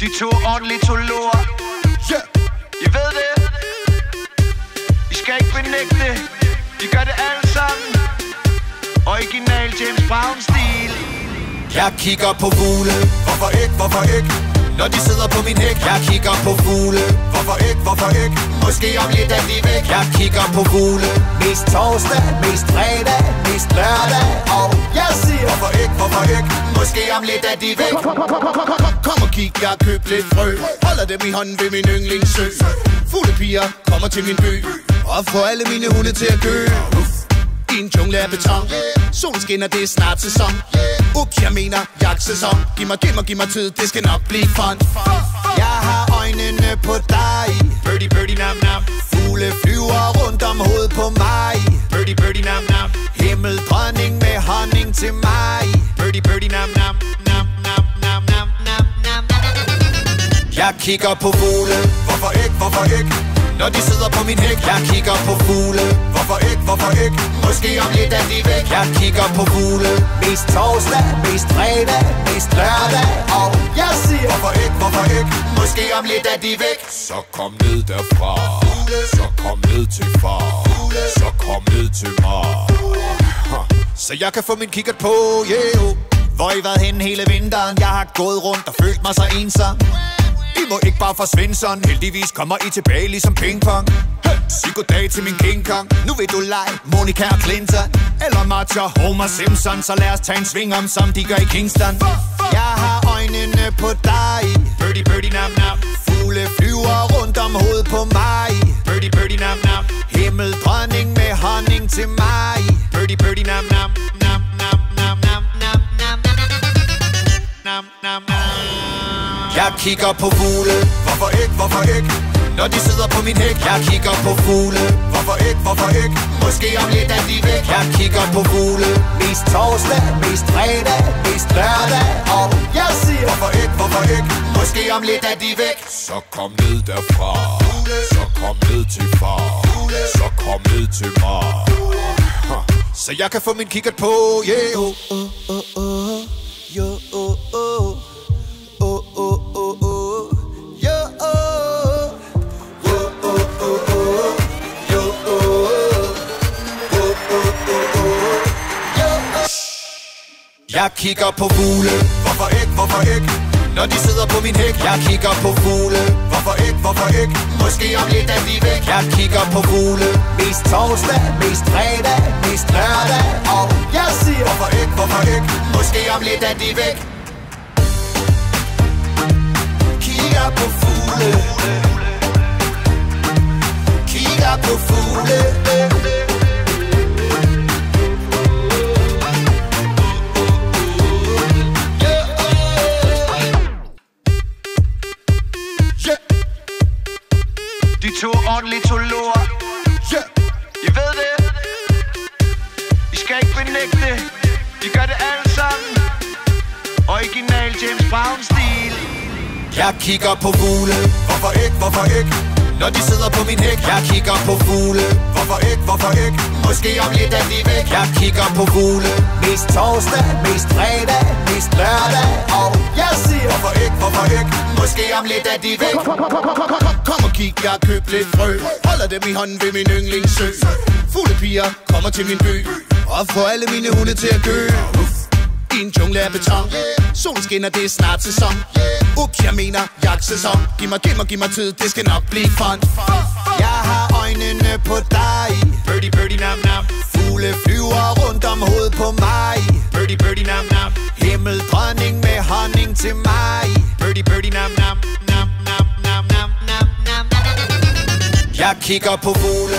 De to ornitologer, I ved det. I skal ikke benægte. De gør det alle sammen. Original James Brown-stil. Jeg kigger på fugle. Hvorfor ikke, hvorfor ikke? Når de sidder på min hæk. Jeg kigger på fugle. Hvorfor ikke, hvorfor ikke? Måske om lidt er de væk. Jeg kigger på fugle. Mest torsdag, mest fredag, mest lørdag. Og jeg siger hvorfor ikke, hvorfor ikke? Måske om lidt er de væk. Kom og kig, jeg har købt lidt frø. Holder dem i hånden ved min yndlingssø. Fuglepiger kommer til min by og får alle mine hunde til at gø. I en jungle af beton. Solen skinner, det er snart sæson. Ups, jeg mener jagtsæson. Giv mig tid, det skal nok blive fun. Jeg har øjnene på dig. Birdie, birdie, nam, nam. Fugle flyver rundt om hovedet på mig. Birdie, birdie, nam, nam. Himmeldronning med honning til mig. Birdie, birdie, nam, nam, nam, nam, nam, nam, nam, nam. Jeg kigger på fugle. Hvorfor ikke, hvorfor ikke? Når de sidder på min hæk. Jeg kigger på fugle. Hvorfor ikke, hvorfor ikke? Måske om lidt er de væk. Jeg kigger på fugle. Mest torsdag, mest fredag, mest lørdag. Og jeg siger hvorfor ikke, hvorfor ikke? Måske om lidt er de væk. Så kom ned derfra. Så kom ned til far. Så kom ned til mig. Så jeg kan få min kikkert på, yeah. Hvor I været henne hele vinteren? Jeg har gået rundt og følt mig så ensom. I må ikke bare forsvinde sådan. Heldigvis kommer I tilbage ligesom pingpong. Sig goddag til min King Kong. Nu vil du lege Monica og Clinton eller Martha Homer Simpson. Så lad os tage en sving om, som de gør i Kingston. Jeg har øjnene på dig. Birdie, birdie, nam, nam. Fugle flyver rundt om hovedet på mig. Birdie, birdie, nam, nam. Himmeldronning med honning til mig. Birdie, birdie, nam, nam, nam, nam, nam, nam, nam, nam, nam, nam, nam. Jeg kigger på fugle. Hvorfor ikke, hvorfor ikke? Når de sidder på min hæk. Jeg kigger på fugle. Hvorfor ikke, hvorfor ikke? Måske om lidt er de væk. Jeg kigger på fugle. Mest torsdag, mest fredag, mest lørdag. Og jeg siger hvorfor ikke, hvorfor ikke? Måske om lidt er de væk. Så kom ned derfra. Så kom ned til far. Så kom ned til mig. Så jeg kan få min kikkert på, yeah. Yo, Jeg kigger på fugle. Hvorfor ikke, hvorfor ikke? Når de sidder på min hæk. Jeg kigger på fugle. Hvorfor ikke, hvorfor ikke? Måske om lidt er de væk. Jeg kigger på fugle. Mest torsdag, mest fredag, mest lørdag. Og jeg siger hvorfor ikke, hvorfor ikke? Måske om lidt er de væk. Kigger på fugle. Kigger på fugle. De to ornitologer, I ved det. I skal ikke benægte. De gør det alle sammen. Original James Brown-stil. Jeg kigger på fugle. Hvorfor ikke, hvorfor ikke? Når de sidder på min hæk. Jeg kigger på fugle. Hvorfor ikke, hvorfor ikke? Måske om lidt er de væk. Jeg kigger på fugle. Mest torsdag, mest fredag, mest lørdag. Og jeg siger hvorfor ikke, hvorfor ikke? Måske om lidt er de væk. Kom og kig, jeg har købt lidt frø. Holder dem i hånden ved min yndlingssø. Fuglepiger kommer til min by og får alle mine hunde til at gø. I en jungle af beton. Solen skinner, det er snart sæson. Ups, jeg mener jagtsæson. Giv mig tid, det skal nok blive fun. Jeg har øjnene på dig. Birdie, birdie, nam, nam. Fugle flyver rundt om hovedet på mig. Birdie, birdie, nam, nam. Himmeldronning med honning til mig. Birdie, birdie, nam, nam, nam, nam, nam, nam, nam, nam. Jeg kigger på fugle.